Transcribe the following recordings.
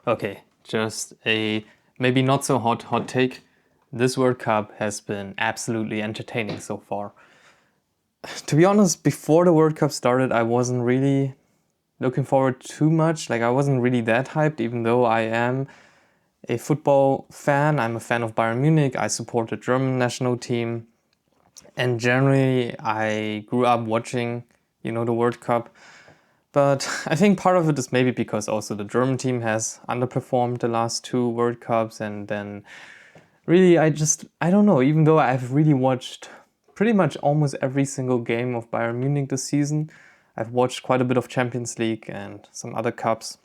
Okay, just a maybe not so hot take. This World Cup has been absolutely entertaining so far. To be honest, before the World Cup started, I wasn't really looking forward too much. Like I wasn't really that hyped, even though I am a football fan. I'm a fan of Bayern Munich. I support the German national team, and generally I grew up watching, the World Cup. But I think part of it is maybe because also the German team has underperformed the last two World Cups, and then really I don't know, even though I've really watched pretty much almost every single game of Bayern Munich this season, I've watched quite a bit of Champions League and some other cups,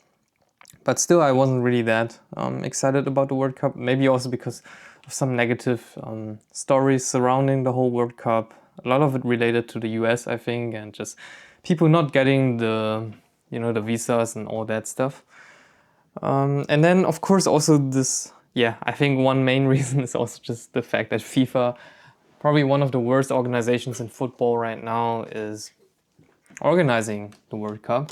but still I wasn't really that excited about the World Cup. Maybe also because of some negative stories surrounding the whole World Cup. A lot of it related to the US, I think, and just people not getting the visas and all that stuff. And then, of course, also this, yeah, I think one main reason is also just the fact that FIFA, probably one of the worst organizations in football right now, is organizing the World Cup.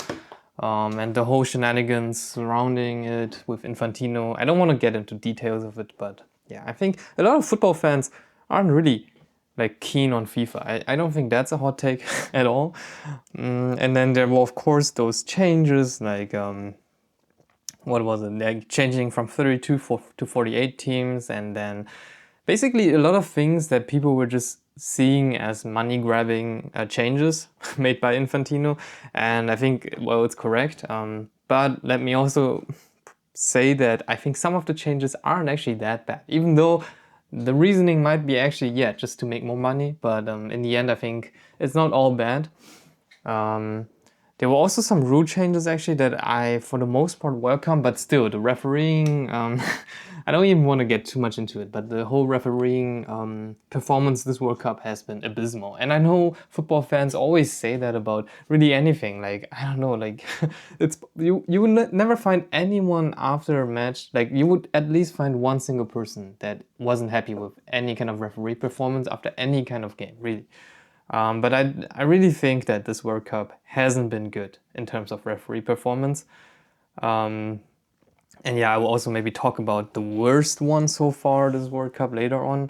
And the whole shenanigans surrounding it with Infantino. I don't want to get into details of it, but yeah, I think a lot of football fans aren't really like keen on FIFA. I don't think that's a hot take at all. And then there were, of course, those changes like what was it? Like changing from 32 to 48 teams, and then basically a lot of things that people were just seeing as money grabbing changes made by Infantino. And I think, well, it's correct. But let me also say that I think some of the changes aren't actually that bad, even though the reasoning might be actually, yeah, just to make more money. But in the end, I think it's not all bad. Um, there were also some rule changes actually that I, for the most part, welcome, but still, the refereeing, I don't even want to get too much into it, but the whole refereeing performance this World Cup has been abysmal. And I know football fans always say that about really anything. Like, I don't know, like, you would never find anyone after a match, like, you would at least find one single person that wasn't happy with any kind of referee performance after any kind of game, really. But I really think that this World Cup hasn't been good in terms of referee performance. Um, and yeah, I will also maybe talk about the worst one so far this World Cup later on.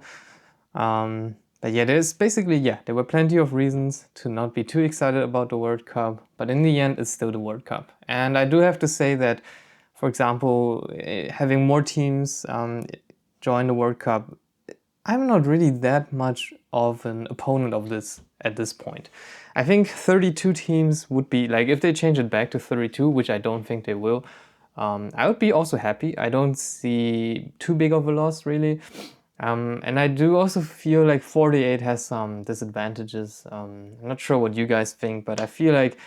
But yeah, there were plenty of reasons to not be too excited about the World Cup. But in the end, it's still the World Cup. And I do have to say that, for example, having more teams join the World Cup, I'm not really that much of an opponent of this at this point. I think 32 teams would be, like, if they change it back to 32, which I don't think they will, I would be also happy. I don't see too big of a loss, really. And I do also feel like 48 has some disadvantages. I'm not sure what you guys think, but I feel like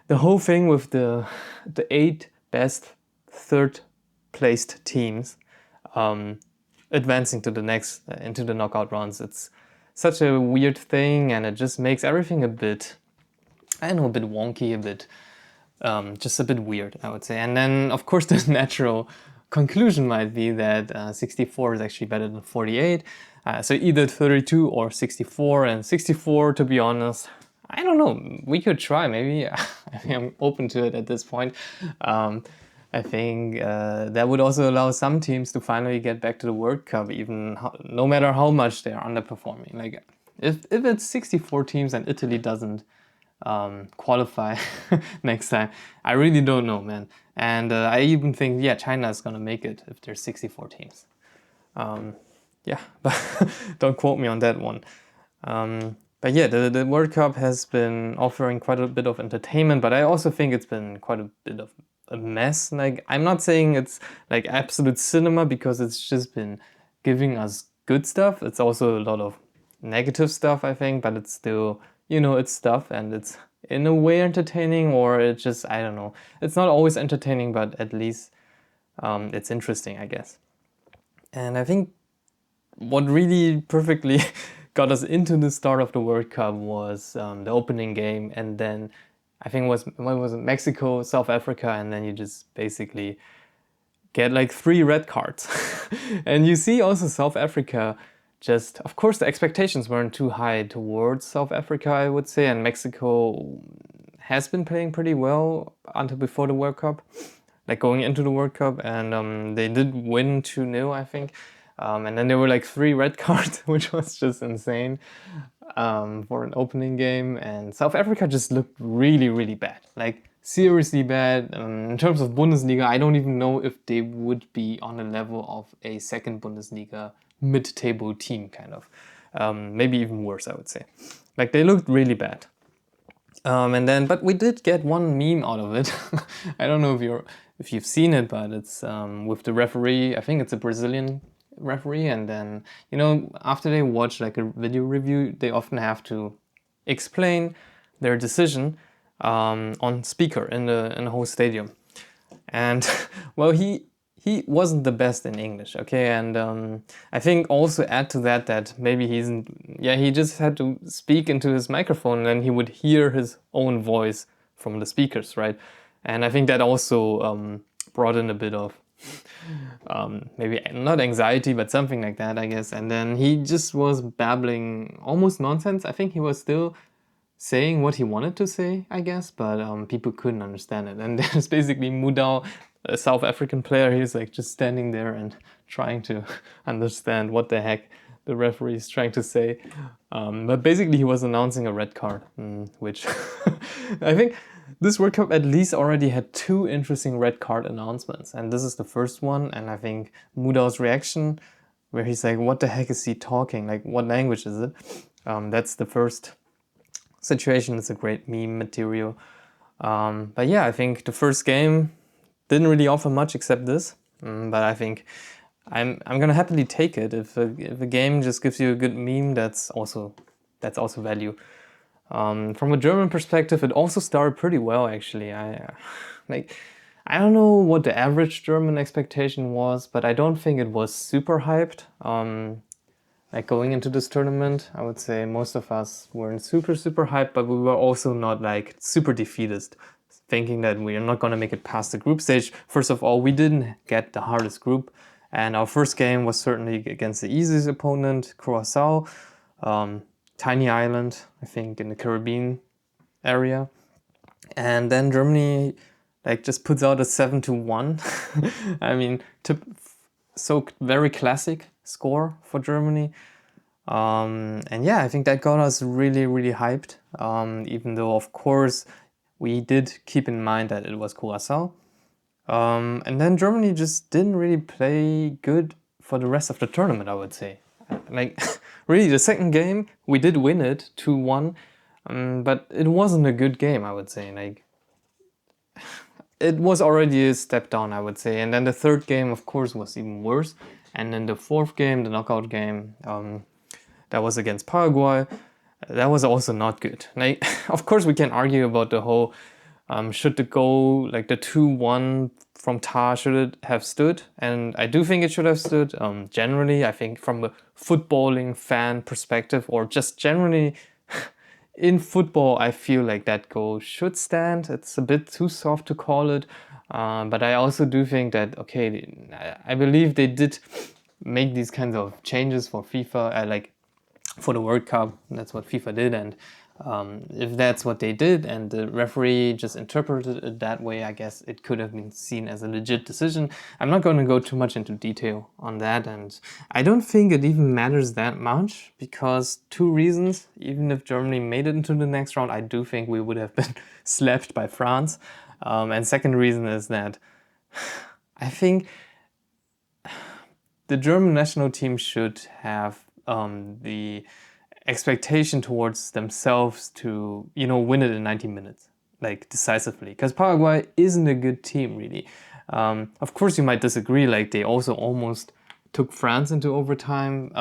the whole thing with the eight best third placed teams um, advancing to the next into the knockout rounds. It's such a weird thing, and it just makes everything a bit, I don't know, a bit wonky, a bit just a bit weird, I would say. And then, of course, the natural conclusion might be that 64 is actually better than 48. So either 32 or 64. And 64, to be honest, I don't know. We could try, maybe. I'm open to it at this point. I think that would also allow some teams to finally get back to the World Cup, even no matter how much they're underperforming. Like, if it's 64 teams and Italy doesn't qualify next time, I really don't know, man. And I even think, yeah, China is gonna make it if there's 64 teams. Yeah, but don't quote me on that one. But yeah, the World Cup has been offering quite a bit of entertainment, but I also think it's been quite a bit of a mess. Like, I'm not saying it's like absolute cinema, because it's just been giving us good stuff. It's also a lot of negative stuff, I think, but it's still, it's stuff, and it's in a way entertaining, or it's just, I don't know. It's not always entertaining, but at least it's interesting, I guess. And I think what really perfectly got us into the start of the World Cup was the opening game, and then I think what was it, Mexico, South Africa, and then you just basically get like 3 red cards. And you see also South Africa, just, of course, the expectations weren't too high towards South Africa, I would say, and Mexico has been playing pretty well until before the World Cup. like going into the World Cup, and they did win 2-0, I think. And then there were like 3 red cards, which was just insane for an opening game. And South Africa just looked really, really bad. Like, seriously bad. In terms of Bundesliga, I don't even know if they would be on the level of a second Bundesliga mid-table team, kind of. Maybe even worse, I would say. Like, they looked really bad. But we did get one meme out of it. I don't know if you've seen it, but it's with the referee. I think it's a Brazilian referee, and then after they watch like a video review, they often have to explain their decision on speaker in the whole stadium. And well, he wasn't the best in English, okay, and I think also add to that maybe he just had to speak into his microphone and then he would hear his own voice from the speakers, right? And I think that also brought in a bit of maybe not anxiety, but something like that, I guess. And then he just was babbling almost nonsense. I think he was still saying what he wanted to say, I guess, but people couldn't understand it. And there's basically Mudau, a South African player, he's like just standing there and trying to understand what the heck the referee is trying to say. But basically he was announcing a red card, which I think this World Cup at least already had 2 interesting red card announcements. And this is the first one. And I think Mudau's reaction, where he's like, what the heck is he talking? Like, what language is it? That's the first situation. It's a great meme material. But yeah, I think the first game didn't really offer much except this. But I think I'm gonna happily take it if a game just gives you a good meme. That's also value. From a German perspective, it also started pretty well, actually. I don't know what the average German expectation was, but I don't think it was super hyped. Like going into this tournament, I would say most of us weren't super hyped, but we were also not like super defeatist, thinking that we are not going to make it past the group stage. First of all, we didn't get the hardest group, and our first game was certainly against the easiest opponent, Curacao, tiny island, I think, in the Caribbean area. And then Germany like just puts out a 7-1. I mean, so very classic score for Germany. And yeah, I think that got us really, really hyped. Even though, of course, we did keep in mind that it was Curacao. And then Germany just didn't really play good for the rest of the tournament, I would say. Like, really, the second game, we did win it 2-1, but it wasn't a good game, I would say. Like, it was already a step down, I would say. And then the third game, of course, was even worse. And then the fourth game, the knockout game, that was against Paraguay. That was also not good. Like, of course, we can argue about the whole should the goal, like the 2-1 from Tah, should it have stood? And I do think it should have stood. Generally, I think from a footballing fan perspective, or just generally in football, I feel like that goal should stand. It's a bit too soft to call it. But I also do think that, okay, I believe they did make these kinds of changes for FIFA, like for the World Cup. That's what FIFA did. And if that's what they did and the referee just interpreted it that way, I guess it could have been seen as a legit decision. I'm not going to go too much into detail on that, and I don't think it even matters that much, because 2 reasons. Even if Germany made it into the next round, I do think we would have been slapped by France. And second reason is that I think the German national team should have the expectation towards themselves to, win it in 90 minutes, like decisively. Because Paraguay isn't a good team, really. Of course, you might disagree, like they also almost took France into overtime.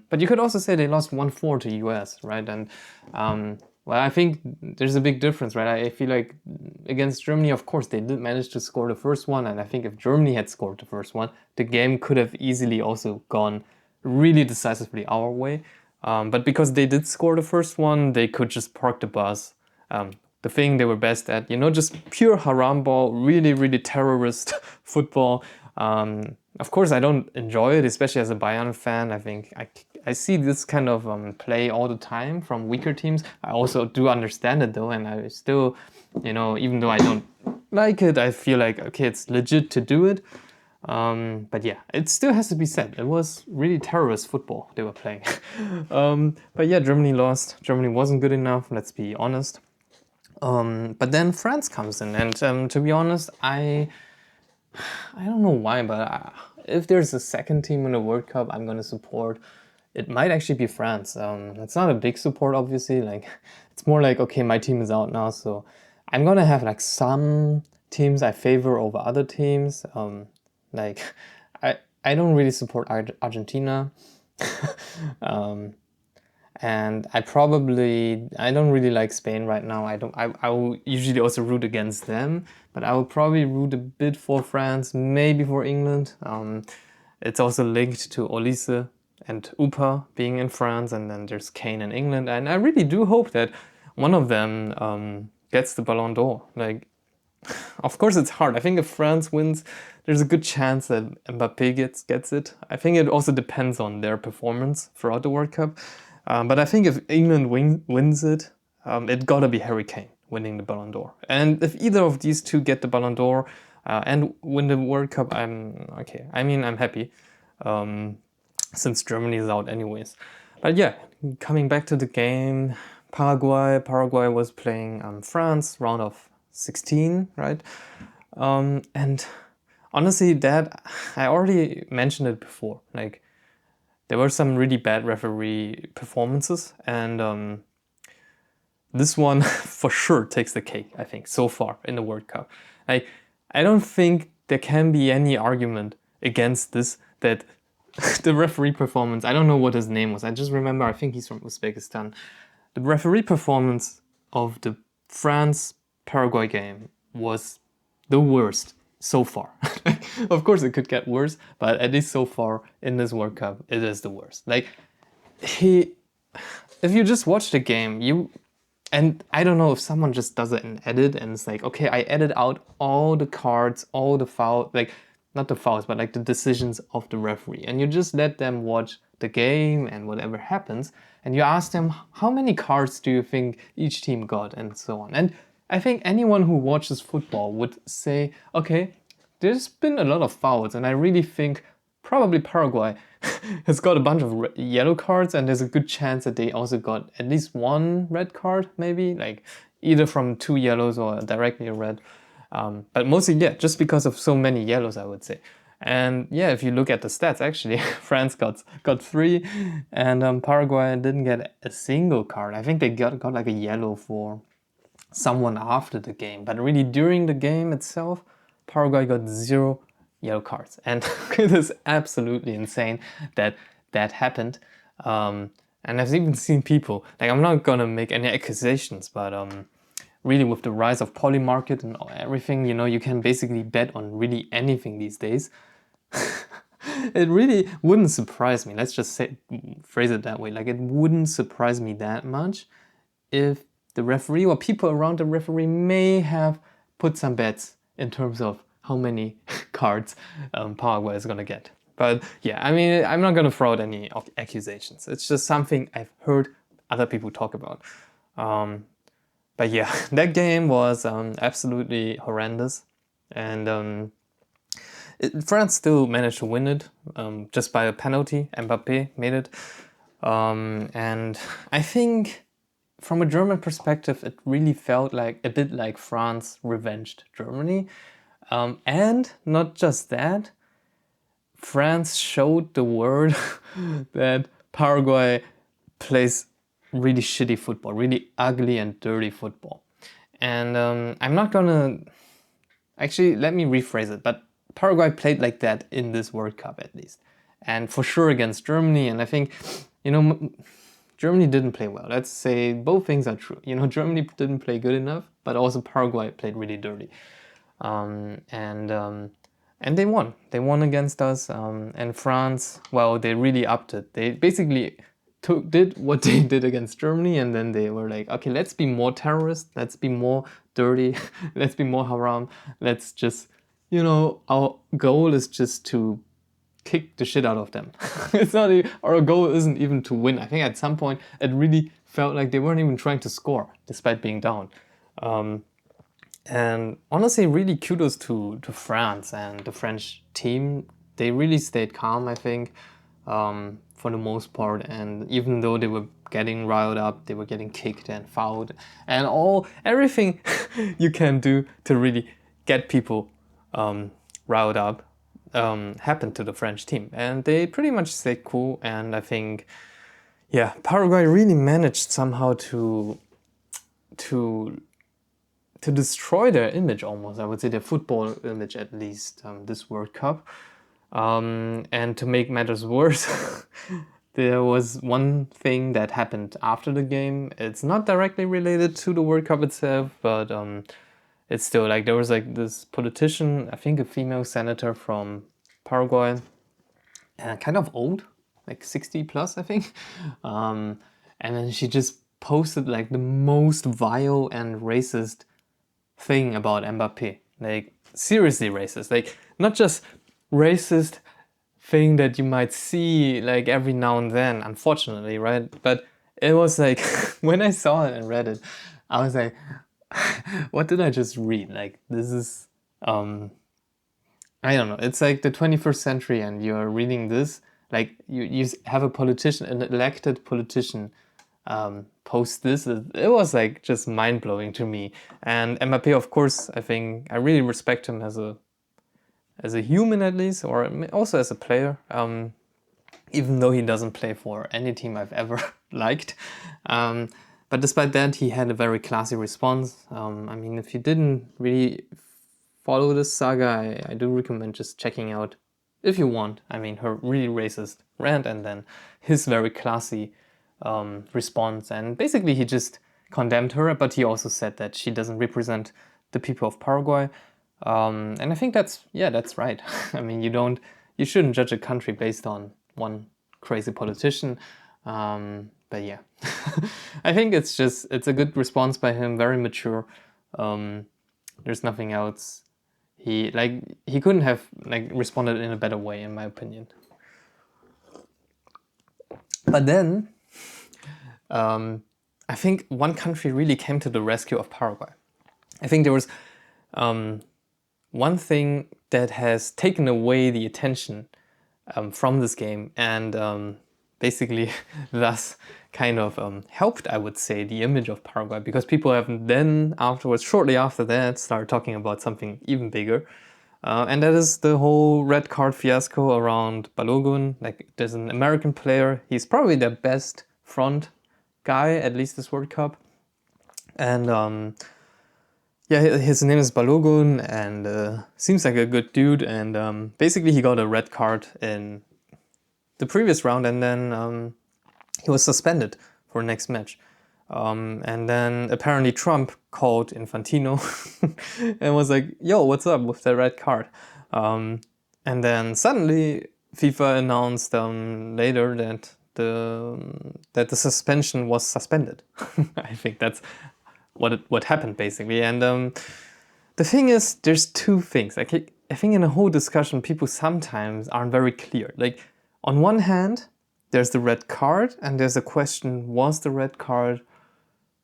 But you could also say they lost 1-4 to US, right? And well, I think there's a big difference, right? I feel like against Germany, of course, they did manage to score the first one. And I think if Germany had scored the first one, the game could have easily also gone really decisively our way. But because they did score the first one, they could just park the bus, the thing they were best at. Just pure haram ball, really, really terrorist football. Of course, I don't enjoy it, especially as a Bayern fan. I think I see this kind of play all the time from weaker teams. I also do understand it though, and I still, even though I don't like it, I feel like, okay, it's legit to do it. But yeah, it still has to be said. It was really terrorist football they were playing. But yeah, Germany lost. Germany wasn't good enough, let's be honest. But then France comes in, and to be honest, I don't know why, but if there's a second team in the World Cup I'm gonna support, it might actually be France. It's not a big support, obviously. Like, it's more like, okay, my team is out now, so I'm gonna have like some teams I favor over other teams. Like, I don't really support Argentina. um, and I don't really like Spain right now. I will usually also root against them, but I will probably root a bit for France, maybe for England. It's also linked to Olise and Upa being in France, and then there's Kane in England, and I really do hope that one of them gets the Ballon d'Or. Like, of course it's hard. I think if France wins, there's a good chance that Mbappe gets it. I think it also depends on their performance throughout the World Cup. But I think if England wins it, it gotta be Harry Kane winning the Ballon d'Or. And if either of these two get the Ballon d'Or and win the World Cup, I'm okay. I mean, I'm happy, since Germany is out anyways. But yeah, coming back to the game, Paraguay was playing France, round of 16, right? And honestly, that I already mentioned it before. Like, there were some really bad referee performances, and this one for sure takes the cake, I think, so far in the World Cup. I don't think there can be any argument against this, that the referee performance, I don't know what his name was, I just remember, I think he's from Uzbekistan. The referee performance of the France-Paraguay game was the worst so far. Of course, it could get worse, but at least so far in this World Cup, it is the worst. Like, if you just watch the game, and I don't know if someone just does it in edit and it's like, okay, I edit out all the cards, all the foul, like, not the fouls, but like the decisions of the referee, and you just let them watch the game and whatever happens, and you ask them, how many cards do you think each team got, and so on. And I think anyone who watches football would say, okay, there's been a lot of fouls, and I really think probably Paraguay has got a bunch of yellow cards, and there's a good chance that they also got at least one red card, maybe, like either from 2 yellows or directly a red. But mostly, yeah, just because of so many yellows, I would say. And yeah, if you look at the stats, actually, France got 3, and Paraguay didn't get a single card. I think they got like a yellow for someone after the game, but really during the game itself, Paraguay got 0 yellow cards, and it is absolutely insane that that happened. And I've even seen people, like, I'm not gonna make any accusations, but really, with the rise of Polymarket and everything, you can basically bet on really anything these days. It really wouldn't surprise me. Let's just phrase it that way. Like, it wouldn't surprise me that much if the referee or people around the referee may have put some bets in terms of how many cards Paraguay is gonna get. But yeah, I mean, I'm not gonna throw out any accusations. It's just something I've heard other people talk about. But yeah, that game was absolutely horrendous, and France still managed to win it just by a penalty. Mbappe made it, and I think from a German perspective, it really felt like a bit like France revenged Germany, and not just that. France showed the world that Paraguay plays really shitty football, really ugly and dirty football. And I'm not gonna... Actually, let me rephrase it, but Paraguay played like that in this World Cup at least. And for sure against Germany, and I think, Germany didn't play well. Let's say both things are true. Germany didn't play good enough, but also Paraguay played really dirty. And they won. They won against us. And France, well, they really upped it. They basically did what they did against Germany, and then they were like, okay, let's be more terrorist, let's be more dirty, let's be more haram, let's just, our goal is just to kick the shit out of them. It's not our goal isn't even to win. I think at some point it really felt like they weren't even trying to score despite being down. And honestly, really kudos to France and the French team. They really stayed calm, I think, for the most part. And even though they were getting riled up, they were getting kicked and fouled, and everything you can do to really get people riled up happened to the French team. And they pretty much stayed cool. And I think, yeah, Paraguay really managed somehow to destroy their image almost, I would say their football image at least, this World Cup. And to make matters worse, there was one thing that happened after the game. It's not directly related to the World Cup itself, but it's still like there was like this politician, I think a female senator from Paraguay, kind of old, like 60 plus, I think. And then she just posted like the most vile and racist thing about Mbappé, like seriously racist, like not just racist thing that you might see like every now and then, unfortunately, right? But it was like when I saw it and read it, I was like, what did I just read? Like this is I don't know, it's like the 21st century and you're reading this, like you have a politician, an elected politician, post this. It was like just mind-blowing to me. And Mbappé, of course, I think I really respect him as a human at least, or also as a player, even though he doesn't play for any team I've ever liked. But despite that, he had a very classy response. I mean, if you didn't really follow this saga, I do recommend just checking out, if you want, I mean, her really racist rant and then his very classy response. And basically he just condemned her, but he also said that she doesn't represent the people of Paraguay. And I think that's right. I mean, you shouldn't judge a country based on one crazy politician. But yeah, I think it's a good response by him, very mature. There's nothing else. He couldn't have like responded in a better way, in my opinion. But then, I think one country really came to the rescue of Paraguay. I think there was one thing that has taken away the attention from this game and basically thus kind of helped, I would say, the image of Paraguay, because people have then afterwards, shortly after that, started talking about something even bigger. And that is the whole red card fiasco around Balogun. Like, there's an American player, he's probably their best front guy, at least this World Cup. And yeah, his name is Balogun, and seems like a good dude. And basically he got a red card in the previous round, and then he was suspended for next match. And then apparently Trump called Infantino and was like, yo, what's up with the red card? And then suddenly FIFA announced later that the suspension was suspended. I think that's what happened basically. And the thing is, there's two things. I think in a whole discussion, people sometimes aren't very clear. Like, on one hand, there's the red card, and there's a question, was the red card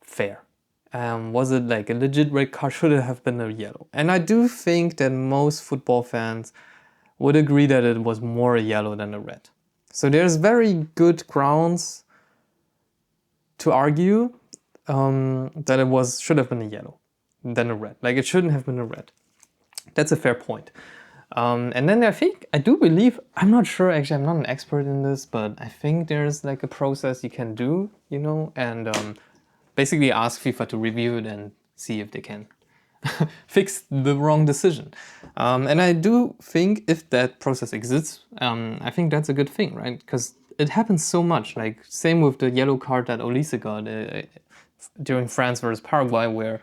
fair? Was it like a legit red card? Should it have been a yellow? And I do think that most football fans would agree that it was more a yellow than a red. So there's very good grounds to argue that it should have been a yellow than a red. Like, it shouldn't have been a red. That's a fair point. And then I do believe, I'm not sure actually, I'm not an expert in this, but I think there's like a process you can do, and basically ask FIFA to review it and see if they can fix the wrong decision. And I do think if that process exists, I think that's a good thing, right? Because it happens so much. Like, same with the yellow card that Olise got during France versus Paraguay, where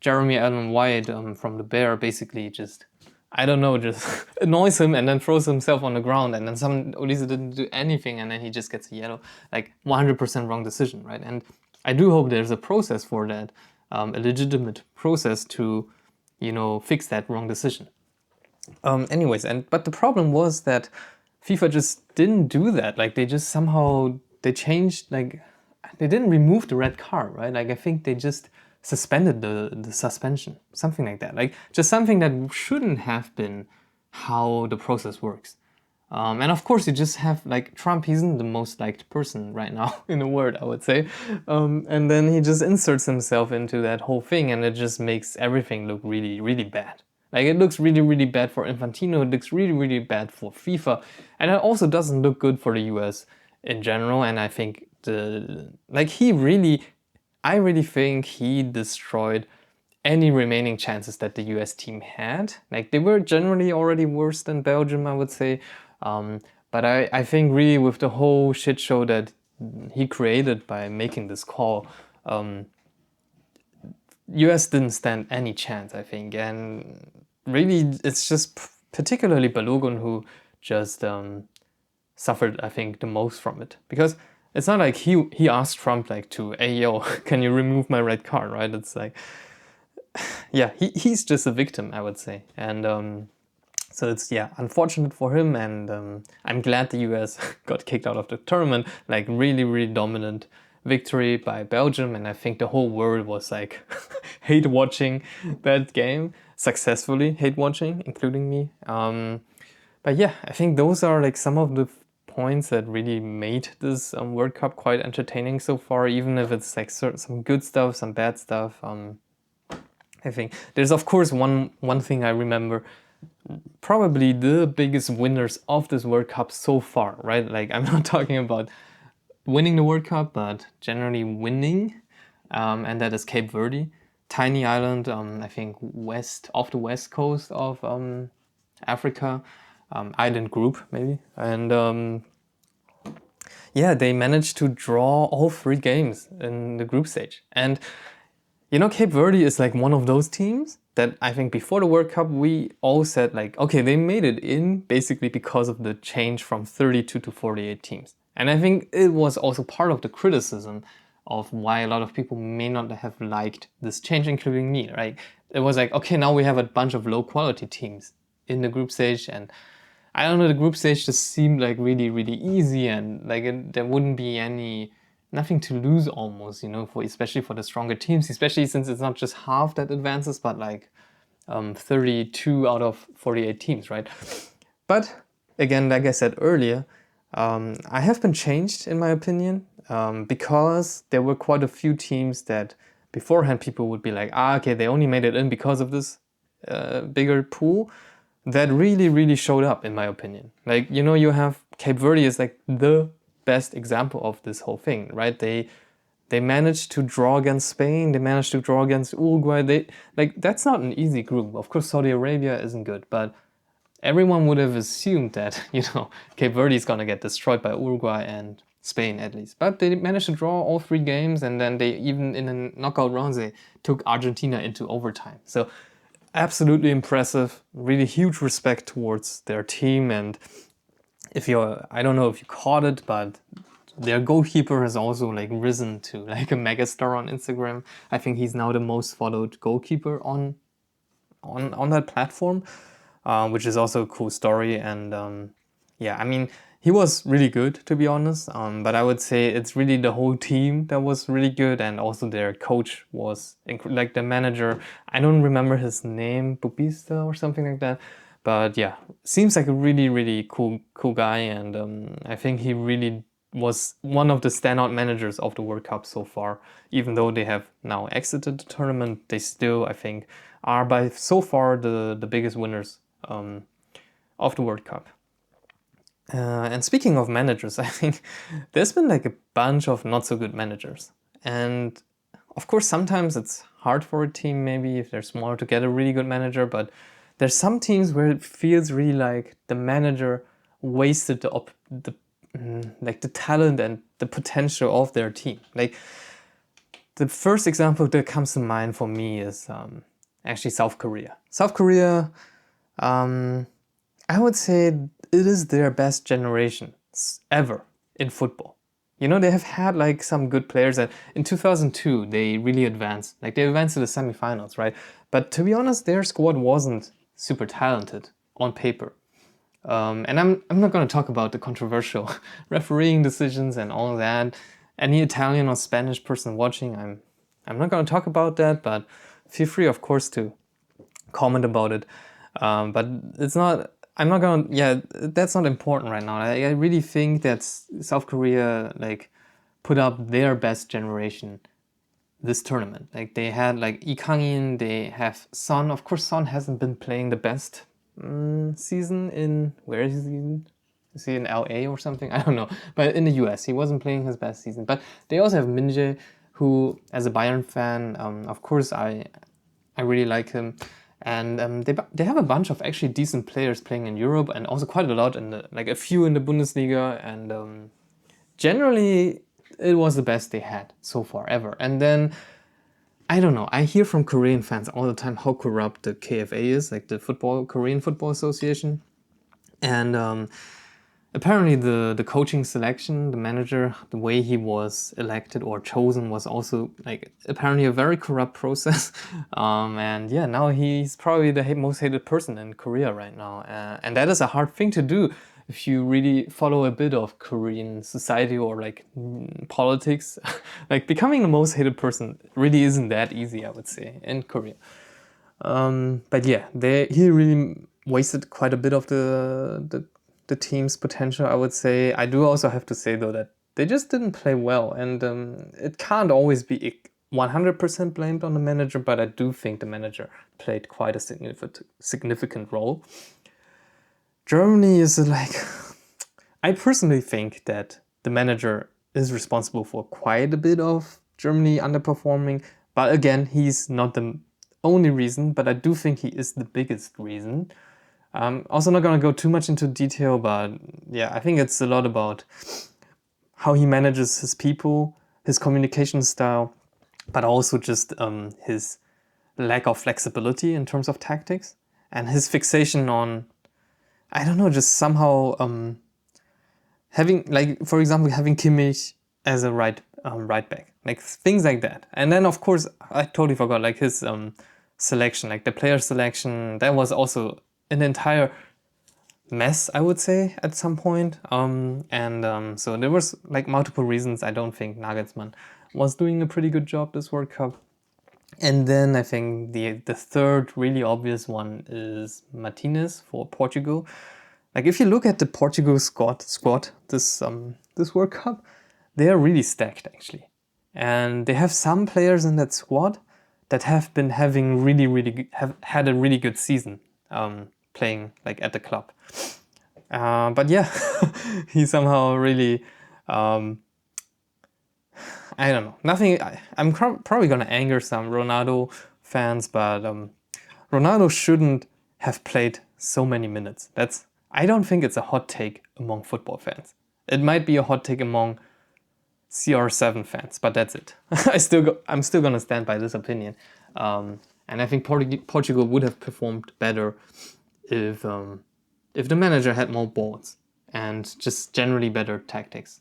Jeremy Allen White from the Bear basically just I don't know, just annoys him and then throws himself on the ground, and then some Olise didn't do anything and then he just gets a yellow. Like 100% wrong decision, right? And I do hope there's a process for that, a legitimate process to, fix that wrong decision. Anyways, but the problem was that FIFA just didn't do that. Like they just somehow they changed, like they didn't remove the red card, right? Like I think they just suspended the suspension, something like that. Like just something that shouldn't have been how the process works. And of course, you just have like Trump. He's not the most liked person right now in the world, I would say. And then he just inserts himself into that whole thing, and it just makes everything look really, really bad. Like it looks really, really bad for Infantino. It looks really, really bad for FIFA, and it also doesn't look good for the US in general. And I think I really think he destroyed any remaining chances that the US team had. Like they were generally already worse than Belgium, I would say. But I think really with the whole shit show that he created by making this call, US didn't stand any chance, I think. And really, it's just particularly Balogun who just suffered, I think, the most from it. Because it's not like he asked Trump like to, hey, yo, can you remove my red card, right? It's like, yeah, he's just a victim, I would say. And so it's, yeah, unfortunate for him. And I'm glad the US got kicked out of the tournament. Like really, really dominant victory by Belgium. And I think the whole world was like hate watching that game successfully, hate watching, including me. But yeah, I think those are like some of the points that really made this World Cup quite entertaining so far, even if it's like some good stuff, some bad stuff. I think there's of course one thing I remember, probably the biggest winners of this World Cup so far, right? Like I'm not talking about winning the World Cup, but generally winning, and that is Cape Verde, tiny island, I think off the west coast of Africa, island group maybe, and yeah, they managed to draw all 3 games in the group stage. And Cape Verde is like one of those teams that I think before the World Cup we all said like, okay, they made it in basically because of the change from 32 to 48 teams. And I think it was also part of the criticism of why a lot of people may not have liked this change, including me, right? It was like, okay, now we have a bunch of low quality teams in the group stage, and I don't know, the group stage just seemed like really, really easy, and like there wouldn't be nothing to lose almost, especially for the stronger teams, especially since it's not just half that advances, but like 32 out of 48 teams, right? But again, like I said earlier, I have been changed in my opinion, because there were quite a few teams that beforehand people would be like, okay, they only made it in because of this bigger pool, that really, really showed up in my opinion. Like, you have Cape Verde is like the best example of this whole thing, right? They managed to draw against Spain, they managed to draw against Uruguay. That's not an easy group. Of course, Saudi Arabia isn't good, but everyone would have assumed that, Cape Verde is gonna get destroyed by Uruguay and Spain at least. But they managed to draw all 3 games, and then they even in the knockout rounds they took Argentina into overtime. So absolutely impressive, really huge respect towards their team. And I don't know if you caught it, but their goalkeeper has also like risen to like a megastar on Instagram. I think he's now the most followed goalkeeper on that platform, which is also a cool story. And yeah, I mean, he was really good, to be honest. But I would say it's really the whole team that was really good, and also their coach was like the manager. I don't remember his name, Bubista or something like that. But yeah, seems like a really, really cool guy, and I think he really was one of the standout managers of the World Cup so far. Even though they have now exited the tournament, they still, I think, are by so far the biggest winners of the World Cup. And speaking of managers, I think there's been like a bunch of not so good managers. And of course, sometimes it's hard for a team, maybe if they're smaller, to get a really good manager. But there's some teams where it feels really like the manager wasted the talent and the potential of their team. Like the first example that comes to mind for me is actually South Korea. South Korea I would say it is their best generation ever in football. You know, they have had like some good players that in 2002 they really advanced. Like they advanced to the semifinals, right? But to be honest, their squad wasn't super talented on paper. And I'm not going to talk about the controversial refereeing decisions and all that. Any Italian or Spanish person watching, I'm not going to talk about that, but feel free, of course, to comment about it. But it's not. I'm not gonna. Yeah, that's not important right now. I really think that South Korea like put up their best generation this tournament. Like they had like Lee Kang-in, they have Son. Of course, Son hasn't been playing the best season in where is he? Is he in LA or something? I don't know. But in the US, he wasn't playing his best season. But they also have Min Jae, who, as a Bayern fan, of course, I really like him. And they have a bunch of actually decent players playing in Europe and also quite a lot in the like a few in the Bundesliga, and generally it was the best they had so far ever. And then I don't know, I hear from Korean fans all the time how corrupt the KFA is, like the Korean Football Association. And apparently the coaching selection, the manager, the way he was elected or chosen was also like apparently a very corrupt process. And yeah, now he's probably the most hated person in Korea right now. And that is a hard thing to do if you really follow a bit of Korean society or like politics. Like becoming the most hated person really isn't that easy, I would say, in Korea. But yeah, he really wasted quite a bit of the team's potential, I would say. I do also have to say though that they just didn't play well, and it can't always be 100% blamed on the manager, but I do think the manager played quite a significant role. Germany is like, I personally think that the manager is responsible for quite a bit of Germany underperforming, but again, he's not the only reason, but I do think he is the biggest reason. Also not gonna go too much into detail, but yeah, I think it's a lot about how he manages his people, his communication style, but also just his lack of flexibility in terms of tactics and his fixation on, I don't know, just somehow having, like, for example, having Kimmich as a right back, like things like that. And then of course I totally forgot like his selection, like the player selection, that was also an entire mess, I would say, at some point. So there was like multiple reasons I don't think Nagelsmann was doing a pretty good job this World Cup. And then I think the third really obvious one is Martinez for Portugal. Like if you look at the Portugal squad this World Cup, they are really stacked actually, and they have some players in that squad that have been having have had a really good season playing like at the club. But yeah, he somehow really I don't know. Nothing. I'm probably gonna anger some Ronaldo fans, but Ronaldo shouldn't have played so many minutes. I don't think it's a hot take among football fans. It might be a hot take among CR7 fans, but that's it. I'm still gonna stand by this opinion, and I think Portugal would have performed better if the manager had more balls and just generally better tactics.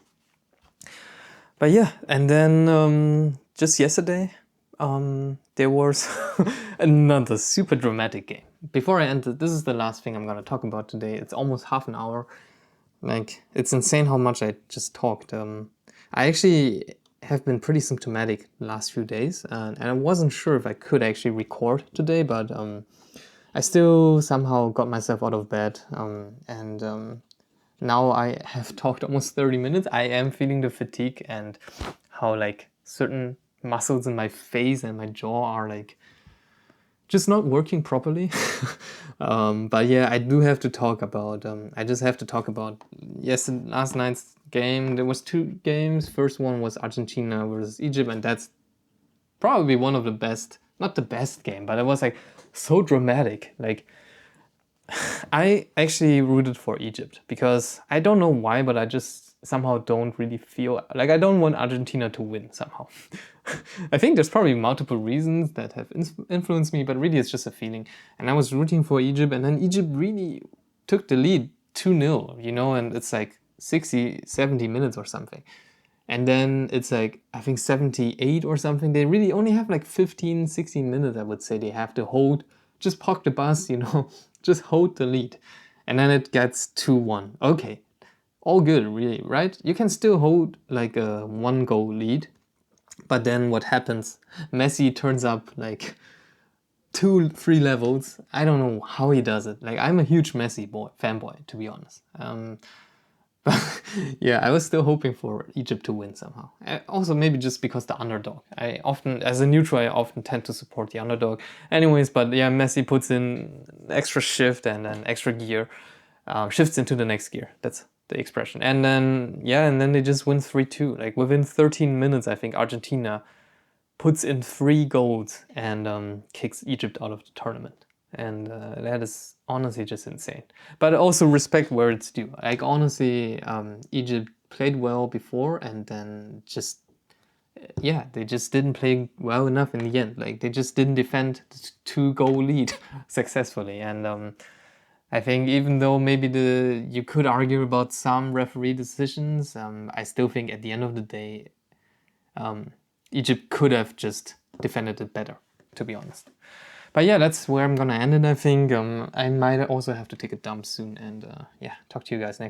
But yeah, and then just yesterday, there was another super dramatic game. Before I end, this is the last thing I'm gonna talk about today. It's almost half an hour. Like, it's insane how much I just talked. I actually have been pretty symptomatic the last few days, and I wasn't sure if I could actually record today, but I still somehow got myself out of bed, and now I have talked almost 30 minutes. I am feeling the fatigue and how like certain muscles in my face and my jaw are like just not working properly. But yeah, I do have to talk about, I just have to talk about last night's game. There was two games. First one was Argentina versus Egypt, and that's probably one of the best, not the best game, but it was like so dramatic. Like I actually rooted for Egypt because I don't know why, but I just somehow don't really feel like I don't want Argentina to win somehow. I think there's probably multiple reasons that have influenced me, but really it's just a feeling. And I was rooting for Egypt, and then Egypt really took the lead 2-0, you know, and it's like 60, 70 minutes or something. And then it's like, I think 78 or something. They really only have like 15, 16 minutes, I would say. They have to hold, just park the bus, you know, just hold the lead. And then it gets 2-1. Okay, all good, really, right? You can still hold like a 1-goal lead. But then what happens? Messi turns up like 2, 3 levels. I don't know how he does it. Like, I'm a huge Messi fanboy, to be honest. But yeah, I was still hoping for Egypt to win somehow. Also, maybe just because the underdog. I often, as a neutral, I often tend to support the underdog. Anyways, but yeah, Messi puts in extra shift and then extra gear, shifts into the next gear. That's the expression. And then yeah, and then they just win 3-2. Like within 13 minutes, I think Argentina puts in 3 goals and kicks Egypt out of the tournament. And that is honestly just insane. But also respect where it's due. Like honestly, Egypt played well before, and then just yeah, they just didn't play well enough in the end. Like they just didn't defend the 2-goal lead successfully. And I think even though maybe you could argue about some referee decisions, I still think at the end of the day, Egypt could have just defended it better, to be honest. But yeah, that's where I'm gonna end it, I think. I might also have to take a dump soon, and yeah, talk to you guys next